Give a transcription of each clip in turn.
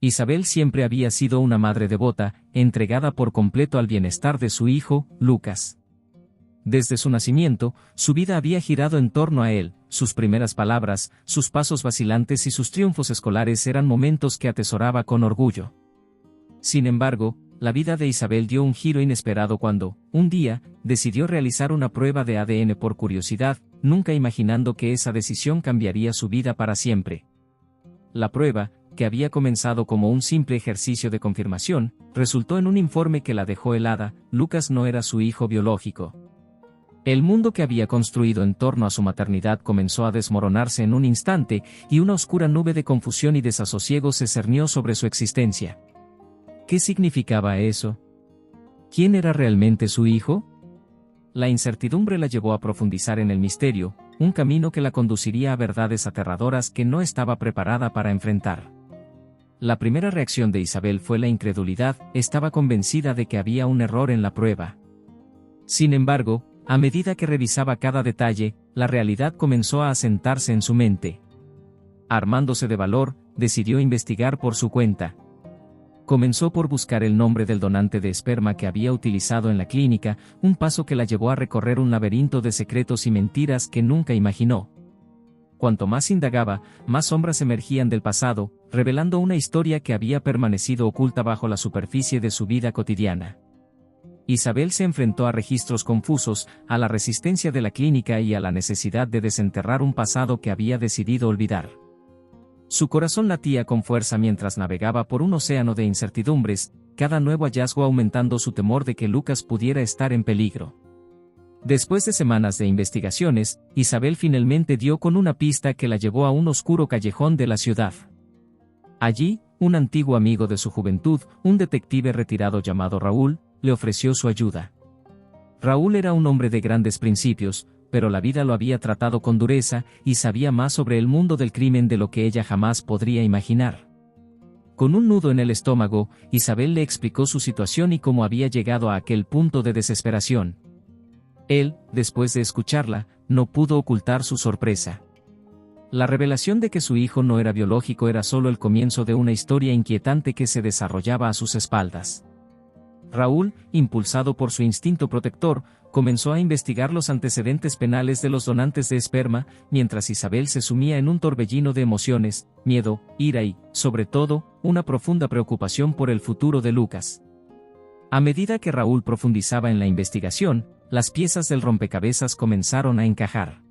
Isabel siempre había sido una madre devota, entregada por completo al bienestar de su hijo, Lucas. Desde su nacimiento, su vida había girado en torno a él, sus primeras palabras, sus pasos vacilantes y sus triunfos escolares eran momentos que atesoraba con orgullo. Sin embargo, la vida de Isabel dio un giro inesperado cuando, un día, decidió realizar una prueba de ADN por curiosidad, nunca imaginando que esa decisión cambiaría su vida para siempre. La prueba, que había comenzado como un simple ejercicio de confirmación, resultó en un informe que la dejó helada. Lucas no era su hijo biológico. El mundo que había construido en torno a su maternidad comenzó a desmoronarse en un instante, y una oscura nube de confusión y desasosiego se cernió sobre su existencia. ¿Qué significaba eso? ¿Quién era realmente su hijo? La incertidumbre la llevó a profundizar en el misterio, un camino que la conduciría a verdades aterradoras que no estaba preparada para enfrentar. La primera reacción de Isabel fue la incredulidad, estaba convencida de que había un error en la prueba. Sin embargo, a medida que revisaba cada detalle, la realidad comenzó a asentarse en su mente. Armándose de valor, decidió investigar por su cuenta. Comenzó por buscar el nombre del donante de esperma que había utilizado en la clínica, un paso que la llevó a recorrer un laberinto de secretos y mentiras que nunca imaginó. Cuanto más indagaba, más sombras emergían del pasado, revelando una historia que había permanecido oculta bajo la superficie de su vida cotidiana. Isabel se enfrentó a registros confusos, a la resistencia de la clínica y a la necesidad de desenterrar un pasado que había decidido olvidar. Su corazón latía con fuerza mientras navegaba por un océano de incertidumbres, cada nuevo hallazgo aumentando su temor de que Lucas pudiera estar en peligro. Después de semanas de investigaciones, Isabel finalmente dio con una pista que la llevó a un oscuro callejón de la ciudad. Allí, un antiguo amigo de su juventud, un detective retirado llamado Raúl, le ofreció su ayuda. Raúl era un hombre de grandes principios, pero la vida lo había tratado con dureza, y sabía más sobre el mundo del crimen de lo que ella jamás podría imaginar. Con un nudo en el estómago, Isabel le explicó su situación y cómo había llegado a aquel punto de desesperación. Él, después de escucharla, no pudo ocultar su sorpresa. La revelación de que su hijo no era biológico era solo el comienzo de una historia inquietante que se desarrollaba a sus espaldas. Raúl, impulsado por su instinto protector, comenzó a investigar los antecedentes penales de los donantes de esperma, mientras Isabel se sumía en un torbellino de emociones, miedo, ira y, sobre todo, una profunda preocupación por el futuro de Lucas. A medida que Raúl profundizaba en la investigación, las piezas del rompecabezas comenzaron a encajar.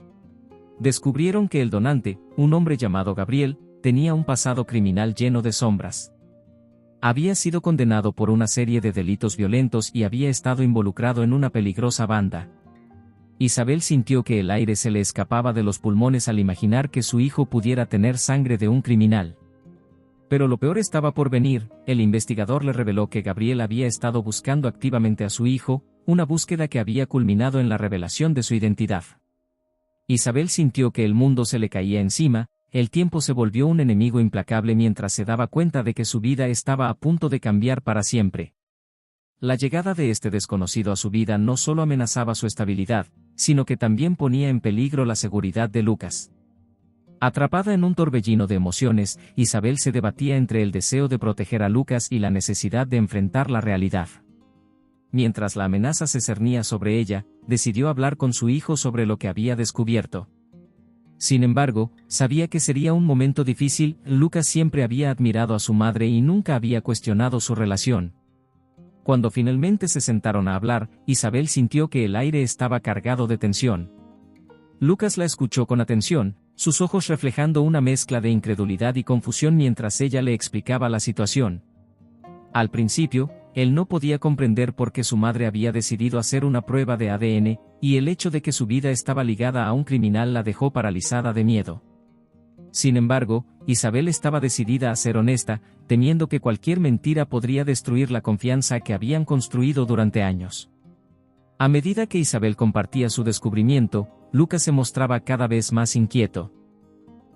Descubrieron que el donante, un hombre llamado Gabriel, tenía un pasado criminal lleno de sombras. Había sido condenado por una serie de delitos violentos y había estado involucrado en una peligrosa banda. Isabel sintió que el aire se le escapaba de los pulmones al imaginar que su hijo pudiera tener sangre de un criminal. Pero lo peor estaba por venir. El investigador le reveló que Gabriel había estado buscando activamente a su hijo, una búsqueda que había culminado en la revelación de su identidad. Isabel sintió que el mundo se le caía encima. El tiempo se volvió un enemigo implacable mientras se daba cuenta de que su vida estaba a punto de cambiar para siempre. La llegada de este desconocido a su vida no solo amenazaba su estabilidad, sino que también ponía en peligro la seguridad de Lucas. Atrapada en un torbellino de emociones, Isabel se debatía entre el deseo de proteger a Lucas y la necesidad de enfrentar la realidad. Mientras la amenaza se cernía sobre ella, decidió hablar con su hijo sobre lo que había descubierto. Sin embargo, sabía que sería un momento difícil. Lucas siempre había admirado a su madre y nunca había cuestionado su relación. Cuando finalmente se sentaron a hablar, Isabel sintió que el aire estaba cargado de tensión. Lucas la escuchó con atención, sus ojos reflejando una mezcla de incredulidad y confusión mientras ella le explicaba la situación. Al principio, él no podía comprender por qué su madre había decidido hacer una prueba de ADN, y el hecho de que su vida estaba ligada a un criminal la dejó paralizada de miedo. Sin embargo, Isabel estaba decidida a ser honesta, temiendo que cualquier mentira podría destruir la confianza que habían construido durante años. A medida que Isabel compartía su descubrimiento, Lucas se mostraba cada vez más inquieto.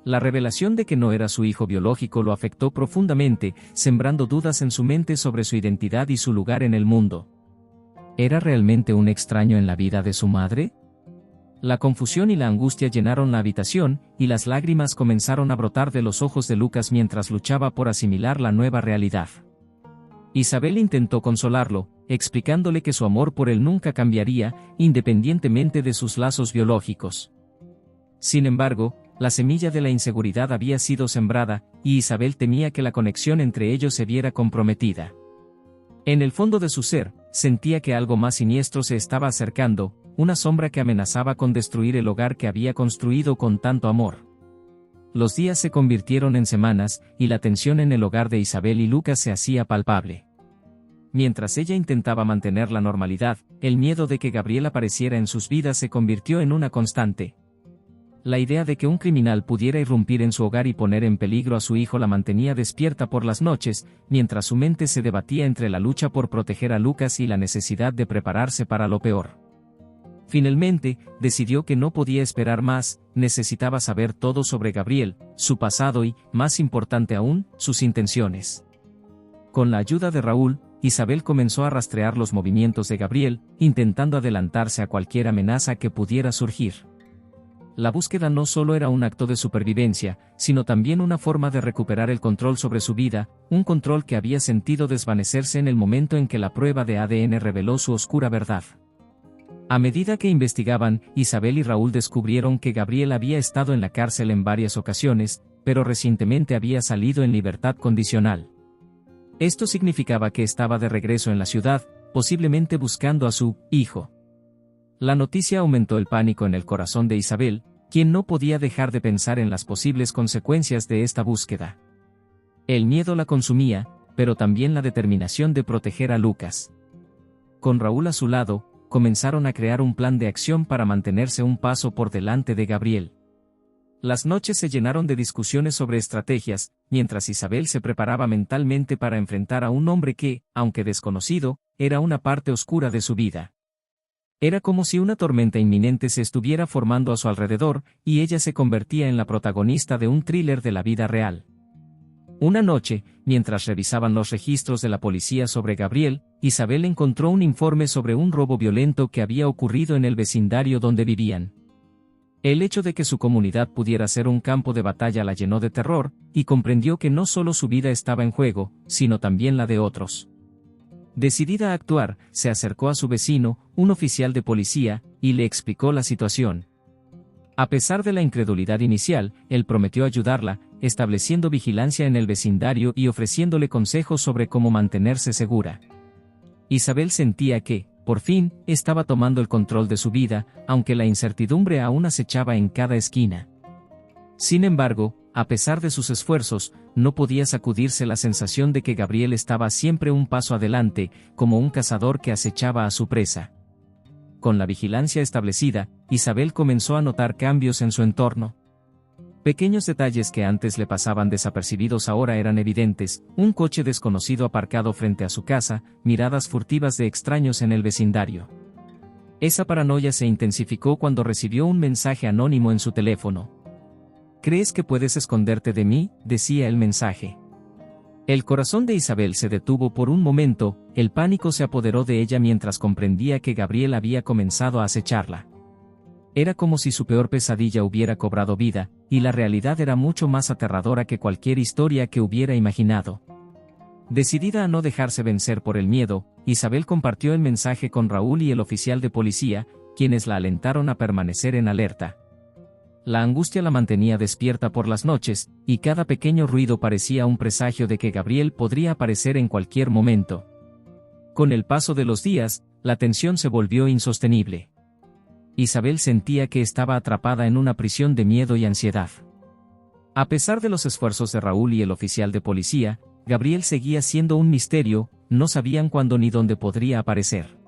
La revelación de que no era su hijo biológico lo afectó profundamente, sembrando dudas en su mente sobre su identidad y su lugar en el mundo. ¿Era realmente un extraño en la vida de su madre? La confusión y la angustia llenaron la habitación, y las lágrimas comenzaron a brotar de los ojos de Lucas mientras luchaba por asimilar la nueva realidad. Isabel intentó consolarlo, explicándole que su amor por él nunca cambiaría, independientemente de sus lazos biológicos. Sin embargo, la semilla de la inseguridad había sido sembrada, y Isabel temía que la conexión entre ellos se viera comprometida. En el fondo de su ser, sentía que algo más siniestro se estaba acercando, una sombra que amenazaba con destruir el hogar que había construido con tanto amor. Los días se convirtieron en semanas, y la tensión en el hogar de Isabel y Lucas se hacía palpable. Mientras ella intentaba mantener la normalidad, el miedo de que Gabriel apareciera en sus vidas se convirtió en una constante. La idea de que un criminal pudiera irrumpir en su hogar y poner en peligro a su hijo la mantenía despierta por las noches, mientras su mente se debatía entre la lucha por proteger a Lucas y la necesidad de prepararse para lo peor. Finalmente, decidió que no podía esperar más, necesitaba saber todo sobre Gabriel, su pasado y, más importante aún, sus intenciones. Con la ayuda de Raúl, Isabel comenzó a rastrear los movimientos de Gabriel, intentando adelantarse a cualquier amenaza que pudiera surgir. La búsqueda no solo era un acto de supervivencia, sino también una forma de recuperar el control sobre su vida, un control que había sentido desvanecerse en el momento en que la prueba de ADN reveló su oscura verdad. A medida que investigaban, Isabel y Raúl descubrieron que Gabriel había estado en la cárcel en varias ocasiones, pero recientemente había salido en libertad condicional. Esto significaba que estaba de regreso en la ciudad, posiblemente buscando a su hijo. La noticia aumentó el pánico en el corazón de Isabel, quien no podía dejar de pensar en las posibles consecuencias de esta búsqueda. El miedo la consumía, pero también la determinación de proteger a Lucas. Con Raúl a su lado, comenzaron a crear un plan de acción para mantenerse un paso por delante de Gabriel. Las noches se llenaron de discusiones sobre estrategias, mientras Isabel se preparaba mentalmente para enfrentar a un hombre que, aunque desconocido, era una parte oscura de su vida. Era como si una tormenta inminente se estuviera formando a su alrededor, y ella se convertía en la protagonista de un thriller de la vida real. Una noche, mientras revisaban los registros de la policía sobre Gabriel, Isabel encontró un informe sobre un robo violento que había ocurrido en el vecindario donde vivían. El hecho de que su comunidad pudiera ser un campo de batalla la llenó de terror, y comprendió que no solo su vida estaba en juego, sino también la de otros. Decidida a actuar, se acercó a su vecino, un oficial de policía, y le explicó la situación. A pesar de la incredulidad inicial, él prometió ayudarla, estableciendo vigilancia en el vecindario y ofreciéndole consejos sobre cómo mantenerse segura. Isabel sentía que, por fin, estaba tomando el control de su vida, aunque la incertidumbre aún acechaba en cada esquina. Sin embargo, a pesar de sus esfuerzos, no podía sacudirse la sensación de que Gabriel estaba siempre un paso adelante, como un cazador que acechaba a su presa. Con la vigilancia establecida, Isabel comenzó a notar cambios en su entorno. Pequeños detalles que antes le pasaban desapercibidos ahora eran evidentes: un coche desconocido aparcado frente a su casa, miradas furtivas de extraños en el vecindario. Esa paranoia se intensificó cuando recibió un mensaje anónimo en su teléfono. «¿Crees que puedes esconderte de mí?», decía el mensaje. El corazón de Isabel se detuvo por un momento, el pánico se apoderó de ella mientras comprendía que Gabriel había comenzado a acecharla. Era como si su peor pesadilla hubiera cobrado vida, y la realidad era mucho más aterradora que cualquier historia que hubiera imaginado. Decidida a no dejarse vencer por el miedo, Isabel compartió el mensaje con Raúl y el oficial de policía, quienes la alentaron a permanecer en alerta. La angustia la mantenía despierta por las noches, y cada pequeño ruido parecía un presagio de que Gabriel podría aparecer en cualquier momento. Con el paso de los días, la tensión se volvió insostenible. Isabel sentía que estaba atrapada en una prisión de miedo y ansiedad. A pesar de los esfuerzos de Raúl y el oficial de policía, Gabriel seguía siendo un misterio, no sabían cuándo ni dónde podría aparecer.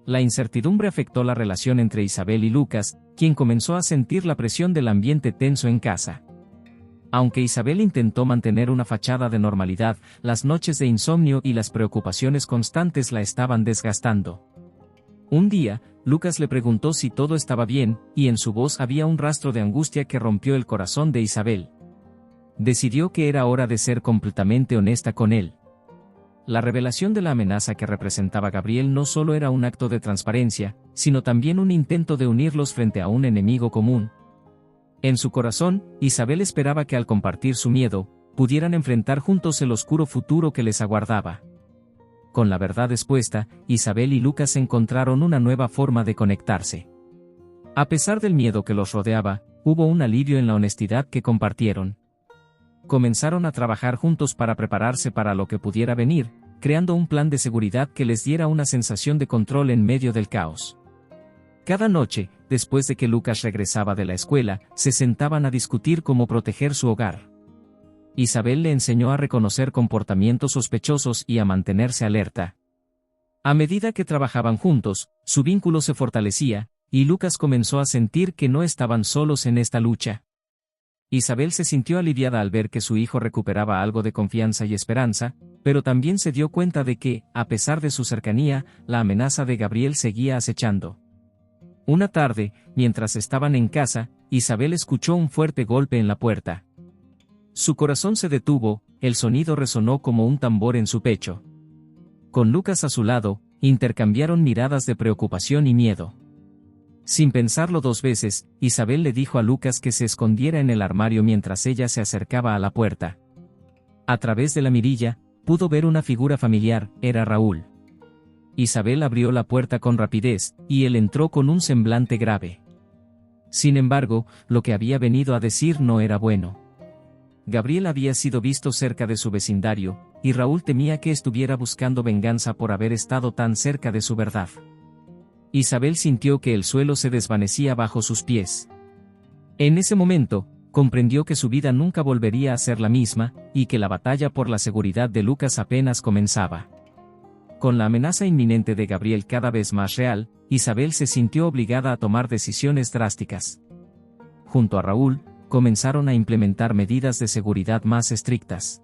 La incertidumbre afectó la relación entre Isabel y Lucas, quien comenzó a sentir la presión del ambiente tenso en casa. Aunque Isabel intentó mantener una fachada de normalidad, las noches de insomnio y las preocupaciones constantes la estaban desgastando. Un día, Lucas le preguntó si todo estaba bien, y en su voz había un rastro de angustia que rompió el corazón de Isabel. Decidió que era hora de ser completamente honesta con él. La revelación de la amenaza que representaba Gabriel no solo era un acto de transparencia, sino también un intento de unirlos frente a un enemigo común. En su corazón, Isabel esperaba que al compartir su miedo, pudieran enfrentar juntos el oscuro futuro que les aguardaba. Con la verdad expuesta, Isabel y Lucas encontraron una nueva forma de conectarse. A pesar del miedo que los rodeaba, hubo un alivio en la honestidad que compartieron. Comenzaron a trabajar juntos para prepararse para lo que pudiera venir, creando un plan de seguridad que les diera una sensación de control en medio del caos. Cada noche, después de que Lucas regresaba de la escuela, se sentaban a discutir cómo proteger su hogar. Isabel le enseñó a reconocer comportamientos sospechosos y a mantenerse alerta. A medida que trabajaban juntos, su vínculo se fortalecía, y Lucas comenzó a sentir que no estaban solos en esta lucha. Isabel se sintió aliviada al ver que su hijo recuperaba algo de confianza y esperanza, pero también se dio cuenta de que, a pesar de su cercanía, la amenaza de Gabriel seguía acechando. Una tarde, mientras estaban en casa, Isabel escuchó un fuerte golpe en la puerta. Su corazón se detuvo, el sonido resonó como un tambor en su pecho. Con Lucas a su lado, intercambiaron miradas de preocupación y miedo. Sin pensarlo dos veces, Isabel le dijo a Lucas que se escondiera en el armario mientras ella se acercaba a la puerta. A través de la mirilla, pudo ver una figura familiar, era Raúl. Isabel abrió la puerta con rapidez, y él entró con un semblante grave. Sin embargo, lo que había venido a decir no era bueno. Gabriel había sido visto cerca de su vecindario, y Raúl temía que estuviera buscando venganza por haber estado tan cerca de su verdad. Isabel sintió que el suelo se desvanecía bajo sus pies. En ese momento, comprendió que su vida nunca volvería a ser la misma, y que la batalla por la seguridad de Lucas apenas comenzaba. Con la amenaza inminente de Gabriel cada vez más real, Isabel se sintió obligada a tomar decisiones drásticas. Junto a Raúl, comenzaron a implementar medidas de seguridad más estrictas.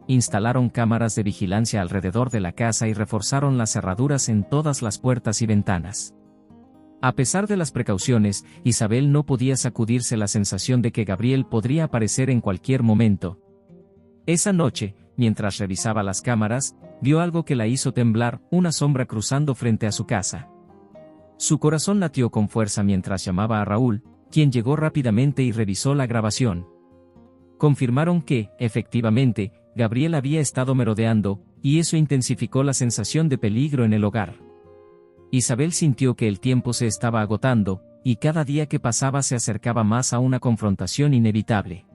Instalaron cámaras de vigilancia alrededor de la casa y reforzaron las cerraduras en todas las puertas y ventanas. A pesar de las precauciones, Isabel no podía sacudirse la sensación de que Gabriel podría aparecer en cualquier momento. Esa noche, mientras revisaba las cámaras, vio algo que la hizo temblar, una sombra cruzando frente a su casa. Su corazón latió con fuerza mientras llamaba a Raúl, quien llegó rápidamente y revisó la grabación. Confirmaron que, efectivamente, Gabriel había estado merodeando, y eso intensificó la sensación de peligro en el hogar. Isabel sintió que el tiempo se estaba agotando, y cada día que pasaba se acercaba más a una confrontación inevitable.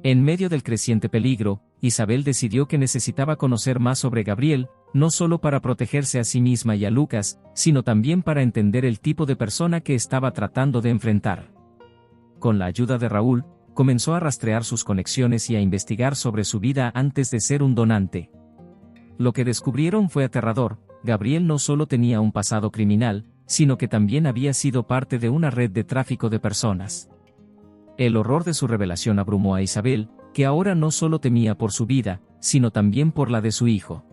En medio del creciente peligro, Isabel decidió que necesitaba conocer más sobre Gabriel, no solo para protegerse a sí misma y a Lucas, sino también para entender el tipo de persona que estaba tratando de enfrentar. Con la ayuda de Raúl, comenzó a rastrear sus conexiones y a investigar sobre su vida antes de ser un donante. Lo que descubrieron fue aterrador. Gabriel no solo tenía un pasado criminal, sino que también había sido parte de una red de tráfico de personas. El horror de su revelación abrumó a Isabel, que ahora no solo temía por su vida, sino también por la de su hijo.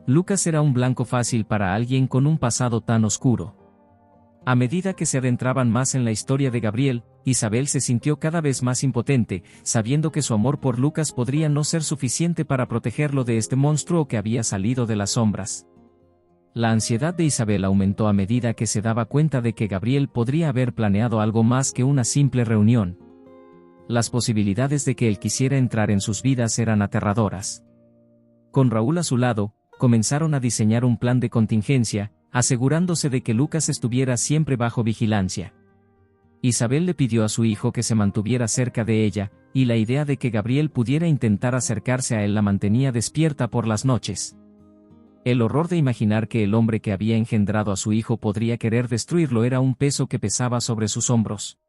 Lucas era un blanco fácil para alguien con un pasado tan oscuro. A medida que se adentraban más en la historia de Gabriel, Isabel se sintió cada vez más impotente, sabiendo que su amor por Lucas podría no ser suficiente para protegerlo de este monstruo que había salido de las sombras. La ansiedad de Isabel aumentó a medida que se daba cuenta de que Gabriel podría haber planeado algo más que una simple reunión. Las posibilidades de que él quisiera entrar en sus vidas eran aterradoras. Con Raúl a su lado, comenzaron a diseñar un plan de contingencia, asegurándose de que Lucas estuviera siempre bajo vigilancia. Isabel le pidió a su hijo que se mantuviera cerca de ella, y la idea de que Gabriel pudiera intentar acercarse a él la mantenía despierta por las noches. El horror de imaginar que el hombre que había engendrado a su hijo podría querer destruirlo era un peso que pesaba sobre sus hombros.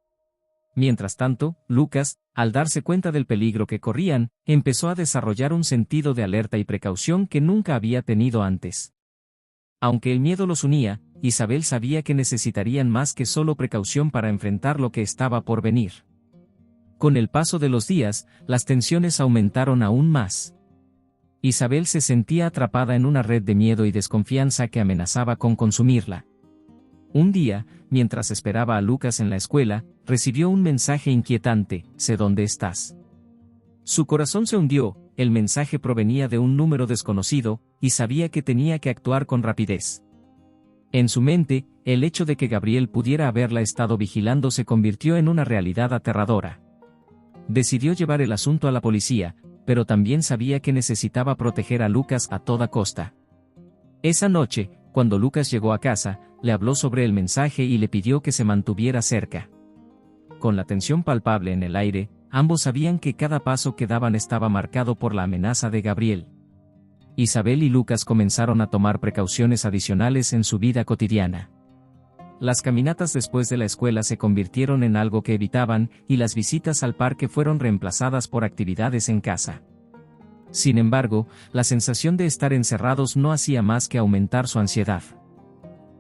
Mientras tanto, Lucas, al darse cuenta del peligro que corrían, empezó a desarrollar un sentido de alerta y precaución que nunca había tenido antes. Aunque el miedo los unía, Isabel sabía que necesitarían más que solo precaución para enfrentar lo que estaba por venir. Con el paso de los días, las tensiones aumentaron aún más. Isabel se sentía atrapada en una red de miedo y desconfianza que amenazaba con consumirla. Un día, mientras esperaba a Lucas en la escuela, recibió un mensaje inquietante: «Sé dónde estás». Su corazón se hundió, el mensaje provenía de un número desconocido, y sabía que tenía que actuar con rapidez. En su mente, el hecho de que Gabriel pudiera haberla estado vigilando se convirtió en una realidad aterradora. Decidió llevar el asunto a la policía, pero también sabía que necesitaba proteger a Lucas a toda costa. Esa noche, cuando Lucas llegó a casa, le habló sobre el mensaje y le pidió que se mantuviera cerca. Con la tensión palpable en el aire, ambos sabían que cada paso que daban estaba marcado por la amenaza de Gabriel. Isabel y Lucas comenzaron a tomar precauciones adicionales en su vida cotidiana. Las caminatas después de la escuela se convirtieron en algo que evitaban, y las visitas al parque fueron reemplazadas por actividades en casa. Sin embargo, la sensación de estar encerrados no hacía más que aumentar su ansiedad.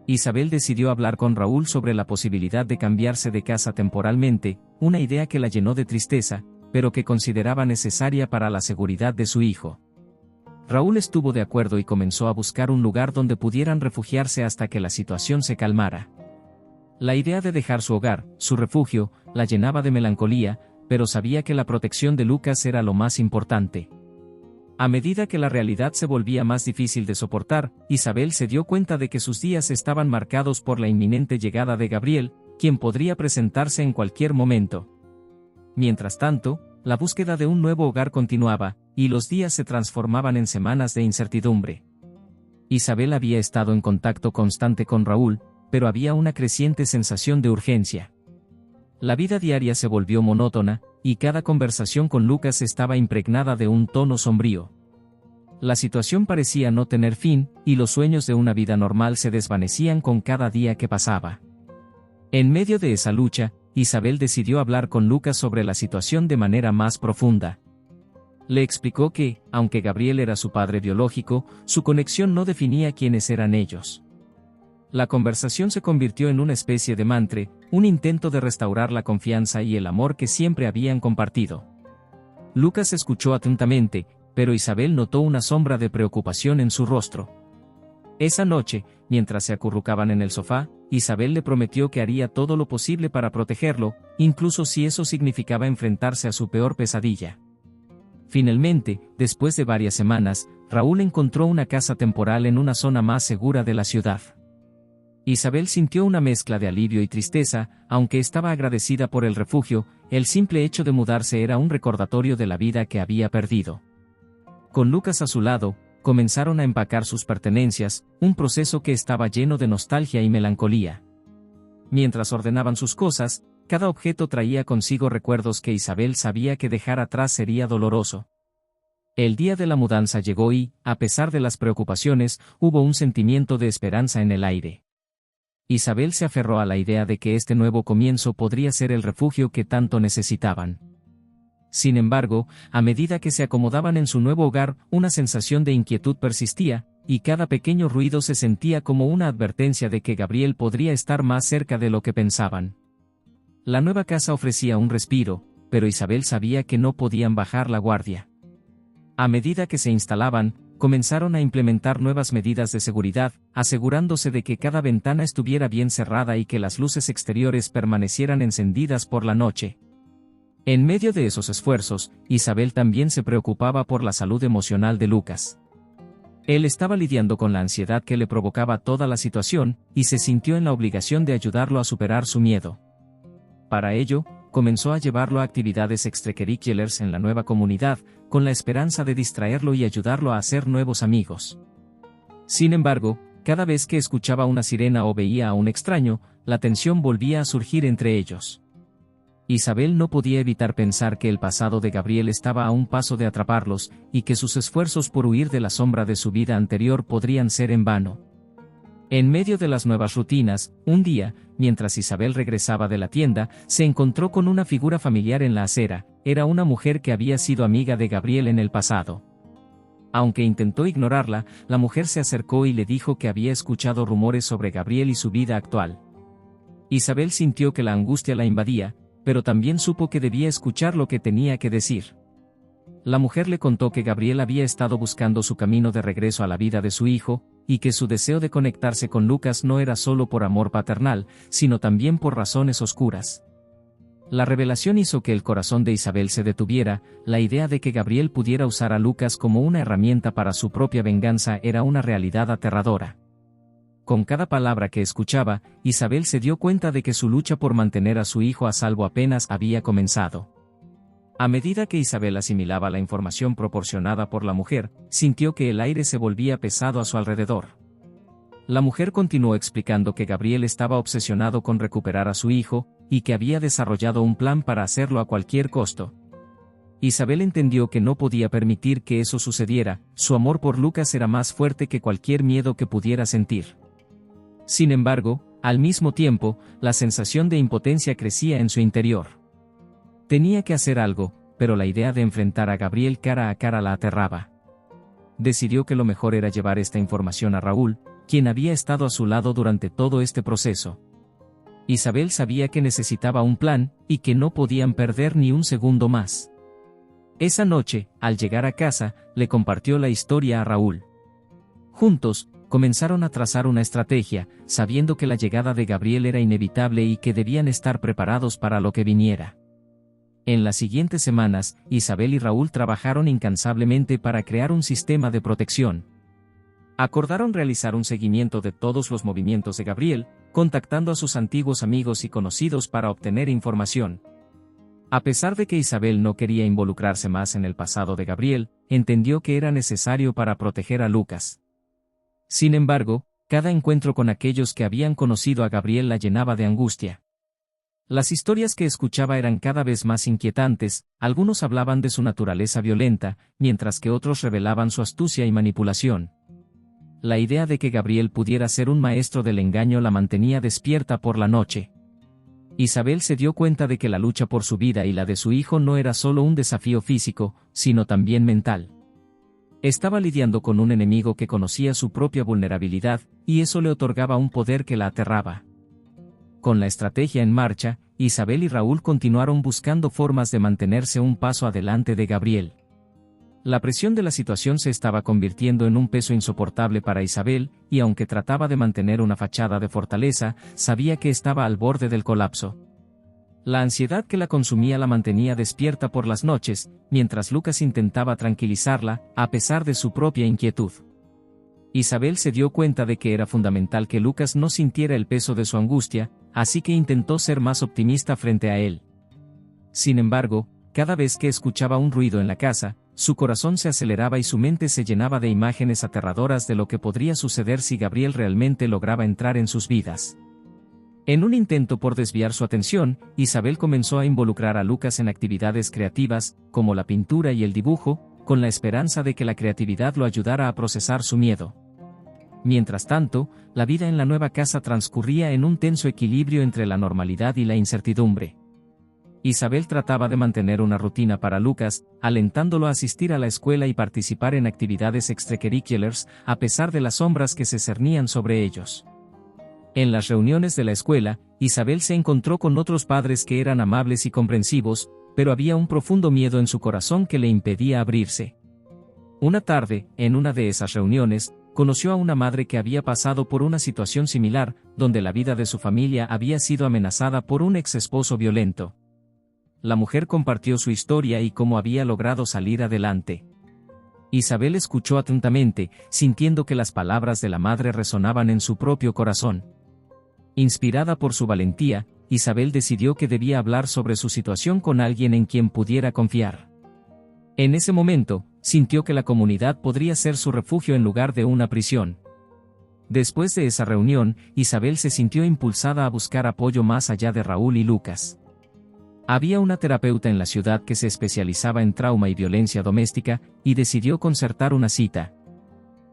Isabel decidió hablar con Raúl sobre la posibilidad de cambiarse de casa temporalmente, una idea que la llenó de tristeza, pero que consideraba necesaria para la seguridad de su hijo. Raúl estuvo de acuerdo y comenzó a buscar un lugar donde pudieran refugiarse hasta que la situación se calmara. La idea de dejar su hogar, su refugio, la llenaba de melancolía, pero sabía que la protección de Lucas era lo más importante. A medida que la realidad se volvía más difícil de soportar, Isabel se dio cuenta de que sus días estaban marcados por la inminente llegada de Gabriel, quien podría presentarse en cualquier momento. Mientras tanto, la búsqueda de un nuevo hogar continuaba, y los días se transformaban en semanas de incertidumbre. Isabel había estado en contacto constante con Raúl, pero había una creciente sensación de urgencia. La vida diaria se volvió monótona, y cada conversación con Lucas estaba impregnada de un tono sombrío. La situación parecía no tener fin, y los sueños de una vida normal se desvanecían con cada día que pasaba. En medio de esa lucha, Isabel decidió hablar con Lucas sobre la situación de manera más profunda. Le explicó que, aunque Gabriel era su padre biológico, su conexión no definía quiénes eran ellos. La conversación se convirtió en una especie de mantra, un intento de restaurar la confianza y el amor que siempre habían compartido. Lucas escuchó atentamente, pero Isabel notó una sombra de preocupación en su rostro. Esa noche, mientras se acurrucaban en el sofá, Isabel le prometió que haría todo lo posible para protegerlo, incluso si eso significaba enfrentarse a su peor pesadilla. Finalmente, después de varias semanas, Raúl encontró una casa temporal en una zona más segura de la ciudad. Isabel sintió una mezcla de alivio y tristeza, aunque estaba agradecida por el refugio, el simple hecho de mudarse era un recordatorio de la vida que había perdido. Con Lucas a su lado, comenzaron a empacar sus pertenencias, un proceso que estaba lleno de nostalgia y melancolía. Mientras ordenaban sus cosas, cada objeto traía consigo recuerdos que Isabel sabía que dejar atrás sería doloroso. El día de la mudanza llegó y, a pesar de las preocupaciones, hubo un sentimiento de esperanza en el aire. Isabel se aferró a la idea de que este nuevo comienzo podría ser el refugio que tanto necesitaban. Sin embargo, a medida que se acomodaban en su nuevo hogar, una sensación de inquietud persistía, y cada pequeño ruido se sentía como una advertencia de que Gabriel podría estar más cerca de lo que pensaban. La nueva casa ofrecía un respiro, pero Isabel sabía que no podían bajar la guardia. A medida que se instalaban, comenzaron a implementar nuevas medidas de seguridad, asegurándose de que cada ventana estuviera bien cerrada y que las luces exteriores permanecieran encendidas por la noche. En medio de esos esfuerzos, Isabel también se preocupaba por la salud emocional de Lucas. Él estaba lidiando con la ansiedad que le provocaba toda la situación, y se sintió en la obligación de ayudarlo a superar su miedo. Para ello, comenzó a llevarlo a actividades extracurriculares en la nueva comunidad, con la esperanza de distraerlo y ayudarlo a hacer nuevos amigos. Sin embargo, cada vez que escuchaba una sirena o veía a un extraño, la tensión volvía a surgir entre ellos. Isabel no podía evitar pensar que el pasado de Gabriel estaba a un paso de atraparlos, y que sus esfuerzos por huir de la sombra de su vida anterior podrían ser en vano. En medio de las nuevas rutinas, un día, mientras Isabel regresaba de la tienda, se encontró con una figura familiar en la acera. Era una mujer que había sido amiga de Gabriel en el pasado. Aunque intentó ignorarla, la mujer se acercó y le dijo que había escuchado rumores sobre Gabriel y su vida actual. Isabel sintió que la angustia la invadía, pero también supo que debía escuchar lo que tenía que decir. La mujer le contó que Gabriel había estado buscando su camino de regreso a la vida de su hijo, y que su deseo de conectarse con Lucas no era solo por amor paternal, sino también por razones oscuras. La revelación hizo que el corazón de Isabel se detuviera. La idea de que Gabriel pudiera usar a Lucas como una herramienta para su propia venganza era una realidad aterradora. Con cada palabra que escuchaba, Isabel se dio cuenta de que su lucha por mantener a su hijo a salvo apenas había comenzado. A medida que Isabel asimilaba la información proporcionada por la mujer, sintió que el aire se volvía pesado a su alrededor. La mujer continuó explicando que Gabriel estaba obsesionado con recuperar a su hijo, y que había desarrollado un plan para hacerlo a cualquier costo. Isabel entendió que no podía permitir que eso sucediera. Su amor por Lucas era más fuerte que cualquier miedo que pudiera sentir. Sin embargo, al mismo tiempo, la sensación de impotencia crecía en su interior. Tenía que hacer algo, pero la idea de enfrentar a Gabriel cara a cara la aterraba. Decidió que lo mejor era llevar esta información a Raúl, quien había estado a su lado durante todo este proceso. Isabel sabía que necesitaba un plan, y que no podían perder ni un segundo más. Esa noche, al llegar a casa, le compartió la historia a Raúl. Juntos, comenzaron a trazar una estrategia, sabiendo que la llegada de Gabriel era inevitable y que debían estar preparados para lo que viniera. En las siguientes semanas, Isabel y Raúl trabajaron incansablemente para crear un sistema de protección. Acordaron realizar un seguimiento de todos los movimientos de Gabriel, contactando a sus antiguos amigos y conocidos para obtener información. A pesar de que Isabel no quería involucrarse más en el pasado de Gabriel, entendió que era necesario para proteger a Lucas. Sin embargo, cada encuentro con aquellos que habían conocido a Gabriel la llenaba de angustia. Las historias que escuchaba eran cada vez más inquietantes. Algunos hablaban de su naturaleza violenta, mientras que otros revelaban su astucia y manipulación. La idea de que Gabriel pudiera ser un maestro del engaño la mantenía despierta por la noche. Isabel se dio cuenta de que la lucha por su vida y la de su hijo no era solo un desafío físico, sino también mental. Estaba lidiando con un enemigo que conocía su propia vulnerabilidad, y eso le otorgaba un poder que la aterraba. Con la estrategia en marcha, Isabel y Raúl continuaron buscando formas de mantenerse un paso adelante de Gabriel. La presión de la situación se estaba convirtiendo en un peso insoportable para Isabel, y aunque trataba de mantener una fachada de fortaleza, sabía que estaba al borde del colapso. La ansiedad que la consumía la mantenía despierta por las noches, mientras Lucas intentaba tranquilizarla, a pesar de su propia inquietud. Isabel se dio cuenta de que era fundamental que Lucas no sintiera el peso de su angustia, así que intentó ser más optimista frente a él. Sin embargo, cada vez que escuchaba un ruido en la casa, su corazón se aceleraba y su mente se llenaba de imágenes aterradoras de lo que podría suceder si Gabriel realmente lograba entrar en sus vidas. En un intento por desviar su atención, Isabel comenzó a involucrar a Lucas en actividades creativas, como la pintura y el dibujo, con la esperanza de que la creatividad lo ayudara a procesar su miedo. Mientras tanto, la vida en la nueva casa transcurría en un tenso equilibrio entre la normalidad y la incertidumbre. Isabel trataba de mantener una rutina para Lucas, alentándolo a asistir a la escuela y participar en actividades extracurriculares, a pesar de las sombras que se cernían sobre ellos. En las reuniones de la escuela, Isabel se encontró con otros padres que eran amables y comprensivos, pero había un profundo miedo en su corazón que le impedía abrirse. Una tarde, en una de esas reuniones, conoció a una madre que había pasado por una situación similar, donde la vida de su familia había sido amenazada por un ex-esposo violento. La mujer compartió su historia y cómo había logrado salir adelante. Isabel escuchó atentamente, sintiendo que las palabras de la madre resonaban en su propio corazón. Inspirada por su valentía, Isabel decidió que debía hablar sobre su situación con alguien en quien pudiera confiar. En ese momento, sintió que la comunidad podría ser su refugio en lugar de una prisión. Después de esa reunión, Isabel se sintió impulsada a buscar apoyo más allá de Raúl y Lucas. Había una terapeuta en la ciudad que se especializaba en trauma y violencia doméstica, y decidió concertar una cita.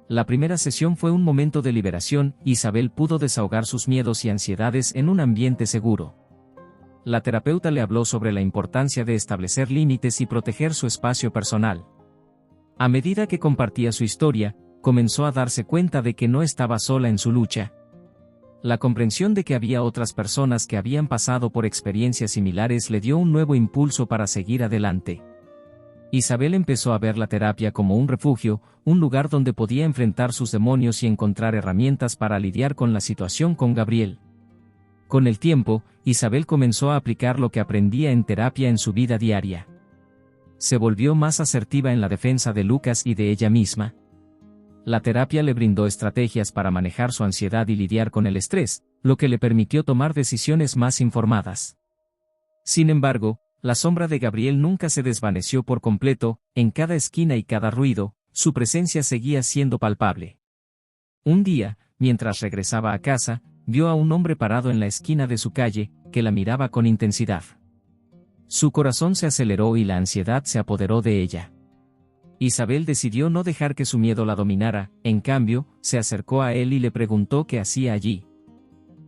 La primera sesión fue un momento de liberación. Isabel pudo desahogar sus miedos y ansiedades en un ambiente seguro. La terapeuta le habló sobre la importancia de establecer límites y proteger su espacio personal. A medida que compartía su historia, comenzó a darse cuenta de que no estaba sola en su lucha. La comprensión de que había otras personas que habían pasado por experiencias similares le dio un nuevo impulso para seguir adelante. Isabel empezó a ver la terapia como un refugio, un lugar donde podía enfrentar sus demonios y encontrar herramientas para lidiar con la situación con Gabriel. Con el tiempo, Isabel comenzó a aplicar lo que aprendía en terapia en su vida diaria. Se volvió más asertiva en la defensa de Lucas y de ella misma. La terapia le brindó estrategias para manejar su ansiedad y lidiar con el estrés, lo que le permitió tomar decisiones más informadas. Sin embargo, la sombra de Gabriel nunca se desvaneció por completo, en cada esquina y cada ruido, su presencia seguía siendo palpable. Un día, mientras regresaba a casa, vio a un hombre parado en la esquina de su calle, que la miraba con intensidad. Su corazón se aceleró y la ansiedad se apoderó de ella. Isabel decidió no dejar que su miedo la dominara, en cambio, se acercó a él y le preguntó qué hacía allí.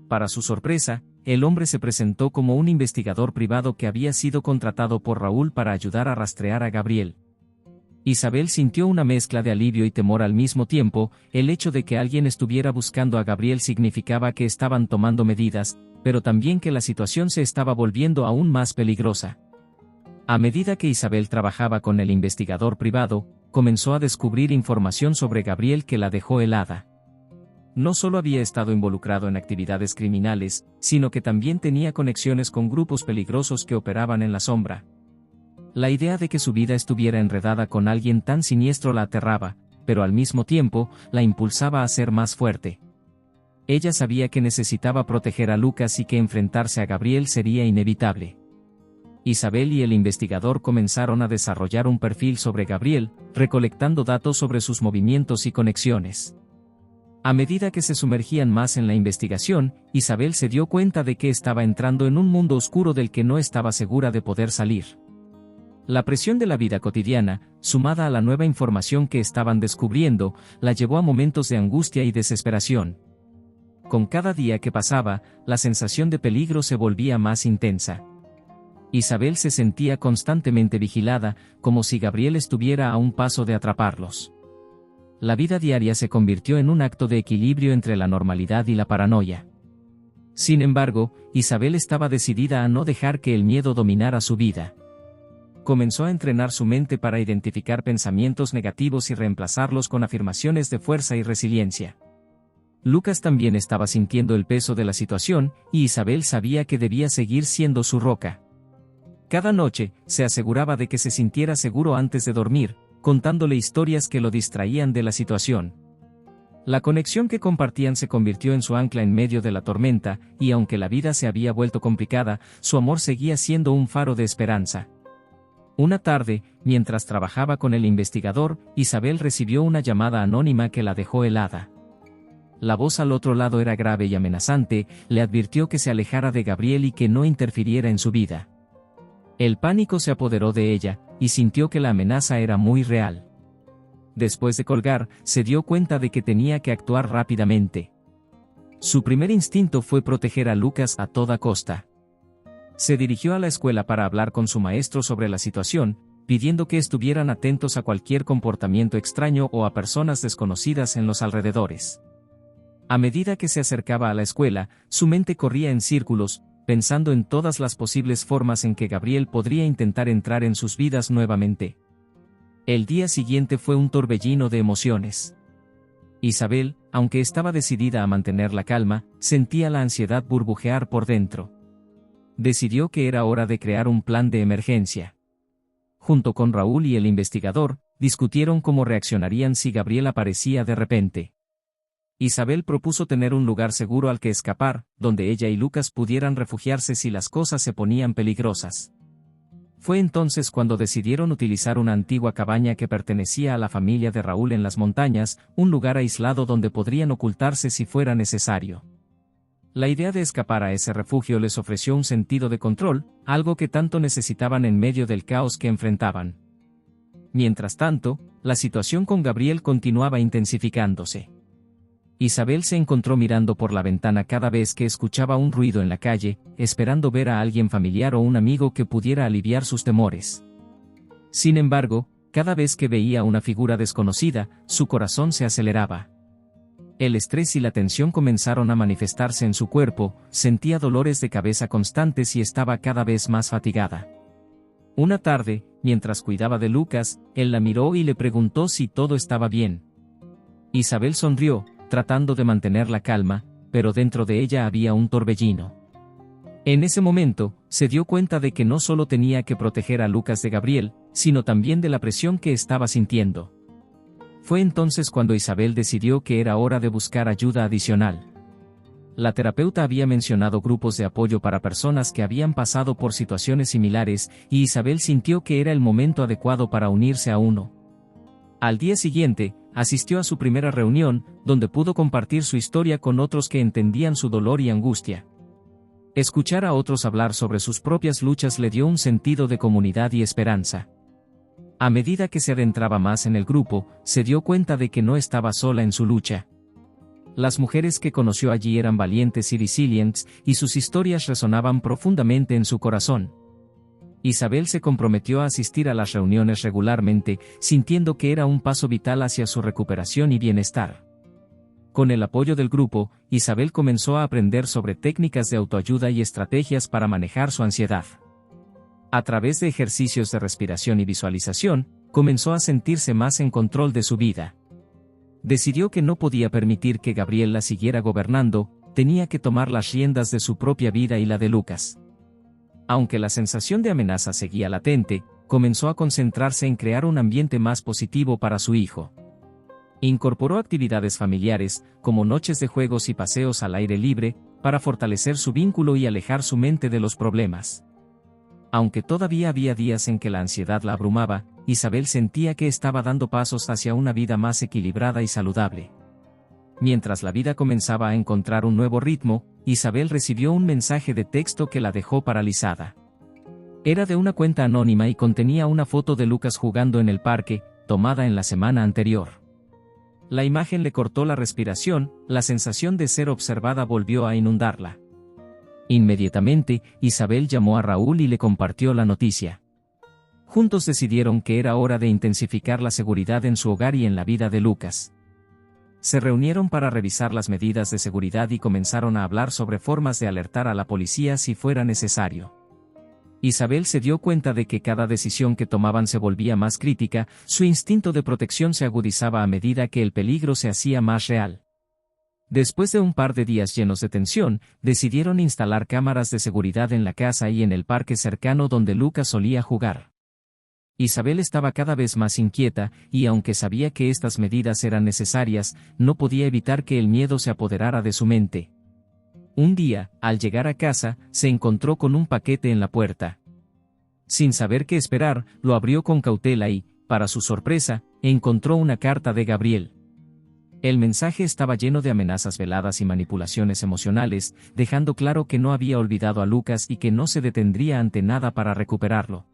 Para su sorpresa, el hombre se presentó como un investigador privado que había sido contratado por Raúl para ayudar a rastrear a Gabriel. Isabel sintió una mezcla de alivio y temor al mismo tiempo. El hecho de que alguien estuviera buscando a Gabriel significaba que estaban tomando medidas, pero también que la situación se estaba volviendo aún más peligrosa. A medida que Isabel trabajaba con el investigador privado, comenzó a descubrir información sobre Gabriel que la dejó helada. No solo había estado involucrado en actividades criminales, sino que también tenía conexiones con grupos peligrosos que operaban en la sombra. La idea de que su vida estuviera enredada con alguien tan siniestro la aterraba, pero al mismo tiempo, la impulsaba a ser más fuerte. Ella sabía que necesitaba proteger a Lucas y que enfrentarse a Gabriel sería inevitable. Isabel y el investigador comenzaron a desarrollar un perfil sobre Gabriel, recolectando datos sobre sus movimientos y conexiones. A medida que se sumergían más en la investigación, Isabel se dio cuenta de que estaba entrando en un mundo oscuro del que no estaba segura de poder salir. La presión de la vida cotidiana, sumada a la nueva información que estaban descubriendo, la llevó a momentos de angustia y desesperación. Con cada día que pasaba, la sensación de peligro se volvía más intensa. Isabel se sentía constantemente vigilada, como si Gabriel estuviera a un paso de atraparlos. La vida diaria se convirtió en un acto de equilibrio entre la normalidad y la paranoia. Sin embargo, Isabel estaba decidida a no dejar que el miedo dominara su vida. Comenzó a entrenar su mente para identificar pensamientos negativos y reemplazarlos con afirmaciones de fuerza y resiliencia. Lucas también estaba sintiendo el peso de la situación, y Isabel sabía que debía seguir siendo su roca. Cada noche, se aseguraba de que se sintiera seguro antes de dormir, contándole historias que lo distraían de la situación. La conexión que compartían se convirtió en su ancla en medio de la tormenta, y aunque la vida se había vuelto complicada, su amor seguía siendo un faro de esperanza. Una tarde, mientras trabajaba con el investigador, Isabel recibió una llamada anónima que la dejó helada. La voz al otro lado era grave y amenazante, le advirtió que se alejara de Gabriel y que no interfiriera en su vida. El pánico se apoderó de ella, y sintió que la amenaza era muy real. Después de colgar, se dio cuenta de que tenía que actuar rápidamente. Su primer instinto fue proteger a Lucas a toda costa. Se dirigió a la escuela para hablar con su maestro sobre la situación, pidiendo que estuvieran atentos a cualquier comportamiento extraño o a personas desconocidas en los alrededores. A medida que se acercaba a la escuela, su mente corría en círculos, pensando en todas las posibles formas en que Gabriel podría intentar entrar en sus vidas nuevamente. El día siguiente fue un torbellino de emociones. Isabel, aunque estaba decidida a mantener la calma, sentía la ansiedad burbujear por dentro. Decidió que era hora de crear un plan de emergencia. Junto con Raúl y el investigador, discutieron cómo reaccionarían si Gabriel aparecía de repente. Isabel propuso tener un lugar seguro al que escapar, donde ella y Lucas pudieran refugiarse si las cosas se ponían peligrosas. Fue entonces cuando decidieron utilizar una antigua cabaña que pertenecía a la familia de Raúl en las montañas, un lugar aislado donde podrían ocultarse si fuera necesario. La idea de escapar a ese refugio les ofreció un sentido de control, algo que tanto necesitaban en medio del caos que enfrentaban. Mientras tanto, la situación con Gabriel continuaba intensificándose. Isabel se encontró mirando por la ventana cada vez que escuchaba un ruido en la calle, esperando ver a alguien familiar o un amigo que pudiera aliviar sus temores. Sin embargo, cada vez que veía una figura desconocida, su corazón se aceleraba. El estrés y la tensión comenzaron a manifestarse en su cuerpo, sentía dolores de cabeza constantes y estaba cada vez más fatigada. Una tarde, mientras cuidaba de Lucas, él la miró y le preguntó si todo estaba bien. Isabel sonrió, tratando de mantener la calma, pero dentro de ella había un torbellino. En ese momento, se dio cuenta de que no solo tenía que proteger a Lucas de Gabriel, sino también de la presión que estaba sintiendo. Fue entonces cuando Isabel decidió que era hora de buscar ayuda adicional. La terapeuta había mencionado grupos de apoyo para personas que habían pasado por situaciones similares, y Isabel sintió que era el momento adecuado para unirse a uno. Al día siguiente, asistió a su primera reunión, donde pudo compartir su historia con otros que entendían su dolor y angustia. Escuchar a otros hablar sobre sus propias luchas le dio un sentido de comunidad y esperanza. A medida que se adentraba más en el grupo, se dio cuenta de que no estaba sola en su lucha. Las mujeres que conoció allí eran valientes y resilientes, y sus historias resonaban profundamente en su corazón. Isabel se comprometió a asistir a las reuniones regularmente, sintiendo que era un paso vital hacia su recuperación y bienestar. Con el apoyo del grupo, Isabel comenzó a aprender sobre técnicas de autoayuda y estrategias para manejar su ansiedad. A través de ejercicios de respiración y visualización, comenzó a sentirse más en control de su vida. Decidió que no podía permitir que Gabriel la siguiera gobernando, tenía que tomar las riendas de su propia vida y la de Lucas. Aunque la sensación de amenaza seguía latente, comenzó a concentrarse en crear un ambiente más positivo para su hijo. Incorporó actividades familiares, como noches de juegos y paseos al aire libre, para fortalecer su vínculo y alejar su mente de los problemas. Aunque todavía había días en que la ansiedad la abrumaba, Isabel sentía que estaba dando pasos hacia una vida más equilibrada y saludable. Mientras la vida comenzaba a encontrar un nuevo ritmo, Isabel recibió un mensaje de texto que la dejó paralizada. Era de una cuenta anónima y contenía una foto de Lucas jugando en el parque, tomada en la semana anterior. La imagen le cortó la respiración, la sensación de ser observada volvió a inundarla. Inmediatamente, Isabel llamó a Raúl y le compartió la noticia. Juntos decidieron que era hora de intensificar la seguridad en su hogar y en la vida de Lucas. Se reunieron para revisar las medidas de seguridad y comenzaron a hablar sobre formas de alertar a la policía si fuera necesario. Isabel se dio cuenta de que cada decisión que tomaban se volvía más crítica, su instinto de protección se agudizaba a medida que el peligro se hacía más real. Después de un par de días llenos de tensión, decidieron instalar cámaras de seguridad en la casa y en el parque cercano donde Lucas solía jugar. Isabel estaba cada vez más inquieta, y aunque sabía que estas medidas eran necesarias, no podía evitar que el miedo se apoderara de su mente. Un día, al llegar a casa, se encontró con un paquete en la puerta. Sin saber qué esperar, lo abrió con cautela y, para su sorpresa, encontró una carta de Gabriel. El mensaje estaba lleno de amenazas veladas y manipulaciones emocionales, dejando claro que no había olvidado a Lucas y que no se detendría ante nada para recuperarlo.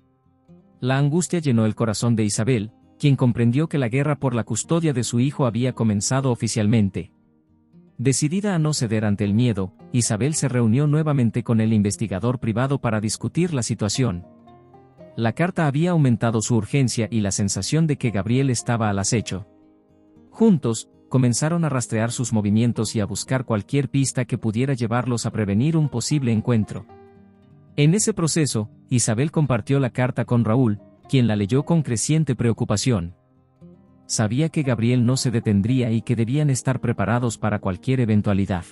La angustia llenó el corazón de Isabel, quien comprendió que la guerra por la custodia de su hijo había comenzado oficialmente. Decidida a no ceder ante el miedo, Isabel se reunió nuevamente con el investigador privado para discutir la situación. La carta había aumentado su urgencia y la sensación de que Gabriel estaba al acecho. Juntos, comenzaron a rastrear sus movimientos y a buscar cualquier pista que pudiera llevarlos a prevenir un posible encuentro. En ese proceso, Isabel compartió la carta con Raúl, quien la leyó con creciente preocupación. Sabía que Gabriel no se detendría y que debían estar preparados para cualquier eventualidad.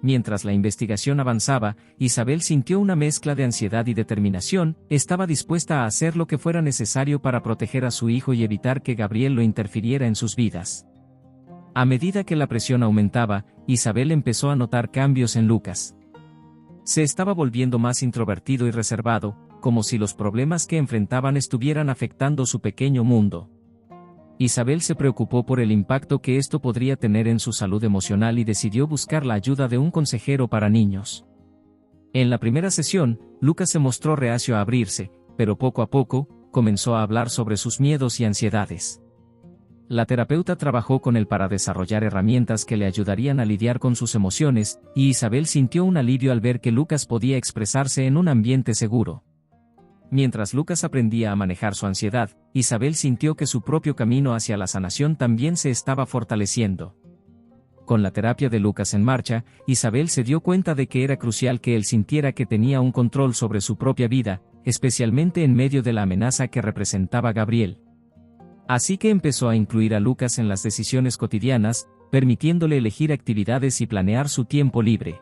Mientras la investigación avanzaba, Isabel sintió una mezcla de ansiedad y determinación, estaba dispuesta a hacer lo que fuera necesario para proteger a su hijo y evitar que Gabriel lo interfiriera en sus vidas. A medida que la presión aumentaba, Isabel empezó a notar cambios en Lucas. Se estaba volviendo más introvertido y reservado, como si los problemas que enfrentaban estuvieran afectando su pequeño mundo. Isabel se preocupó por el impacto que esto podría tener en su salud emocional y decidió buscar la ayuda de un consejero para niños. En la primera sesión, Lucas se mostró reacio a abrirse, pero poco a poco, comenzó a hablar sobre sus miedos y ansiedades. La terapeuta trabajó con él para desarrollar herramientas que le ayudarían a lidiar con sus emociones, y Isabel sintió un alivio al ver que Lucas podía expresarse en un ambiente seguro. Mientras Lucas aprendía a manejar su ansiedad, Isabel sintió que su propio camino hacia la sanación también se estaba fortaleciendo. Con la terapia de Lucas en marcha, Isabel se dio cuenta de que era crucial que él sintiera que tenía un control sobre su propia vida, especialmente en medio de la amenaza que representaba Gabriel. Así que empezó a incluir a Lucas en las decisiones cotidianas, permitiéndole elegir actividades y planear su tiempo libre.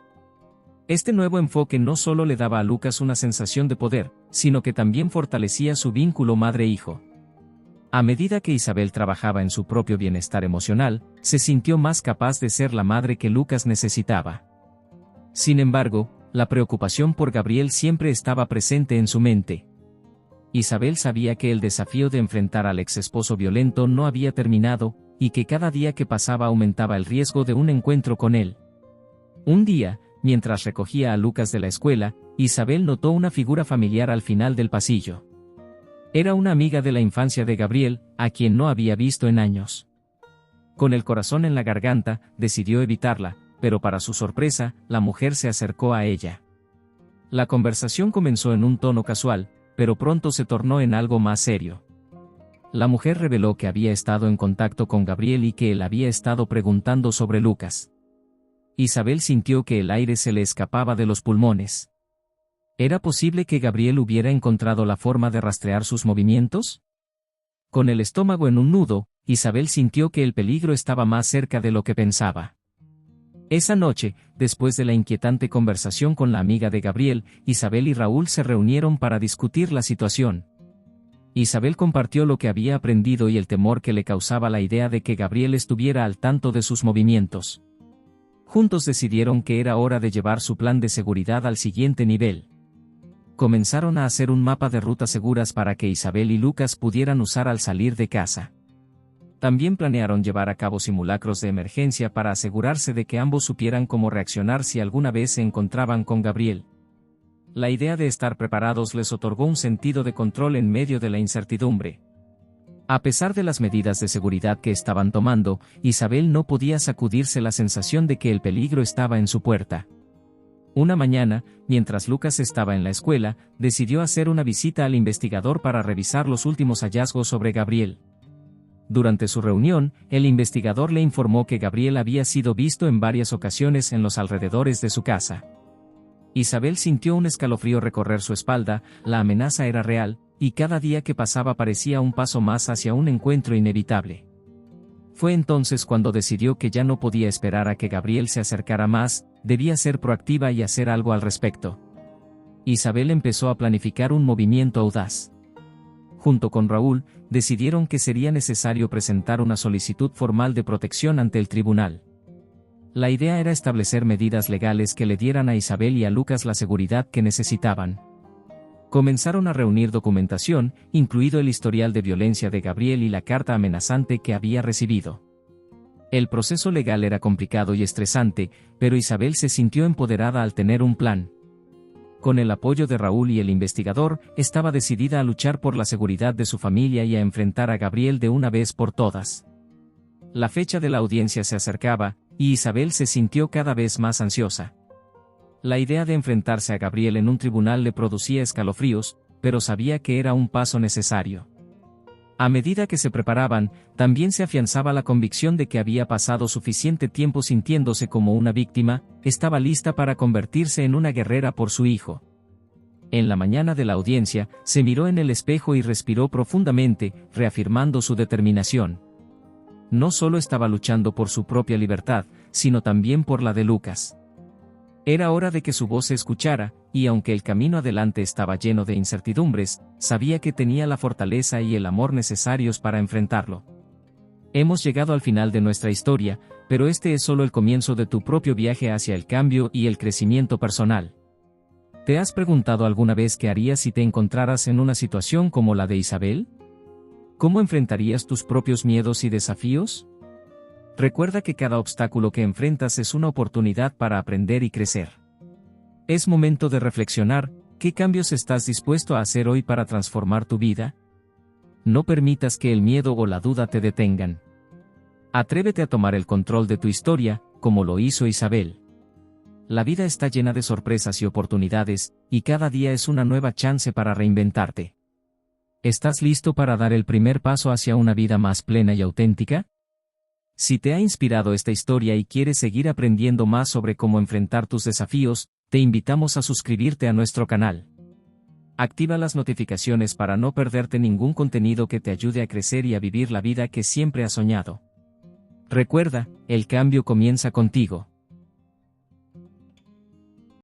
Este nuevo enfoque no solo le daba a Lucas una sensación de poder, sino que también fortalecía su vínculo madre-hijo. A medida que Isabel trabajaba en su propio bienestar emocional, se sintió más capaz de ser la madre que Lucas necesitaba. Sin embargo, la preocupación por Gabriel siempre estaba presente en su mente. Isabel sabía que el desafío de enfrentar al ex esposo violento no había terminado, y que cada día que pasaba aumentaba el riesgo de un encuentro con él. Un día, mientras recogía a Lucas de la escuela, Isabel notó una figura familiar al final del pasillo. Era una amiga de la infancia de Gabriel, a quien no había visto en años. Con el corazón en la garganta, decidió evitarla, pero para su sorpresa, la mujer se acercó a ella. La conversación comenzó en un tono casual, pero pronto se tornó en algo más serio. La mujer reveló que había estado en contacto con Gabriel y que él había estado preguntando sobre Lucas. Isabel sintió que el aire se le escapaba de los pulmones. ¿Era posible que Gabriel hubiera encontrado la forma de rastrear sus movimientos? Con el estómago en un nudo, Isabel sintió que el peligro estaba más cerca de lo que pensaba. Esa noche, después de la inquietante conversación con la amiga de Gabriel, Isabel y Raúl se reunieron para discutir la situación. Isabel compartió lo que había aprendido y el temor que le causaba la idea de que Gabriel estuviera al tanto de sus movimientos. Juntos decidieron que era hora de llevar su plan de seguridad al siguiente nivel. Comenzaron a hacer un mapa de rutas seguras para que Isabel y Lucas pudieran usar al salir de casa. También planearon llevar a cabo simulacros de emergencia para asegurarse de que ambos supieran cómo reaccionar si alguna vez se encontraban con Gabriel. La idea de estar preparados les otorgó un sentido de control en medio de la incertidumbre. A pesar de las medidas de seguridad que estaban tomando, Isabel no podía sacudirse la sensación de que el peligro estaba en su puerta. Una mañana, mientras Lucas estaba en la escuela, decidió hacer una visita al investigador para revisar los últimos hallazgos sobre Gabriel. Durante su reunión, el investigador le informó que Gabriel había sido visto en varias ocasiones en los alrededores de su casa. Isabel sintió un escalofrío recorrer su espalda, la amenaza era real, y cada día que pasaba parecía un paso más hacia un encuentro inevitable. Fue entonces cuando decidió que ya no podía esperar a que Gabriel se acercara más, debía ser proactiva y hacer algo al respecto. Isabel empezó a planificar un movimiento audaz. Junto con Raúl, decidieron que sería necesario presentar una solicitud formal de protección ante el tribunal. La idea era establecer medidas legales que le dieran a Isabel y a Lucas la seguridad que necesitaban. Comenzaron a reunir documentación, incluido el historial de violencia de Gabriel y la carta amenazante que había recibido. El proceso legal era complicado y estresante, pero Isabel se sintió empoderada al tener un plan. Con el apoyo de Raúl y el investigador, estaba decidida a luchar por la seguridad de su familia y a enfrentar a Gabriel de una vez por todas. La fecha de la audiencia se acercaba, y Isabel se sintió cada vez más ansiosa. La idea de enfrentarse a Gabriel en un tribunal le producía escalofríos, pero sabía que era un paso necesario. A medida que se preparaban, también se afianzaba la convicción de que había pasado suficiente tiempo sintiéndose como una víctima, estaba lista para convertirse en una guerrera por su hijo. En la mañana de la audiencia, se miró en el espejo y respiró profundamente, reafirmando su determinación. No solo estaba luchando por su propia libertad, sino también por la de Lucas. Era hora de que su voz se escuchara, y aunque el camino adelante estaba lleno de incertidumbres, sabía que tenía la fortaleza y el amor necesarios para enfrentarlo. Hemos llegado al final de nuestra historia, pero este es solo el comienzo de tu propio viaje hacia el cambio y el crecimiento personal. ¿Te has preguntado alguna vez qué harías si te encontraras en una situación como la de Isabel? ¿Cómo enfrentarías tus propios miedos y desafíos? Recuerda que cada obstáculo que enfrentas es una oportunidad para aprender y crecer. Es momento de reflexionar, ¿qué cambios estás dispuesto a hacer hoy para transformar tu vida? No permitas que el miedo o la duda te detengan. Atrévete a tomar el control de tu historia, como lo hizo Isabel. La vida está llena de sorpresas y oportunidades, y cada día es una nueva chance para reinventarte. ¿Estás listo para dar el primer paso hacia una vida más plena y auténtica? Si te ha inspirado esta historia y quieres seguir aprendiendo más sobre cómo enfrentar tus desafíos, te invitamos a suscribirte a nuestro canal. Activa las notificaciones para no perderte ningún contenido que te ayude a crecer y a vivir la vida que siempre has soñado. Recuerda, el cambio comienza contigo.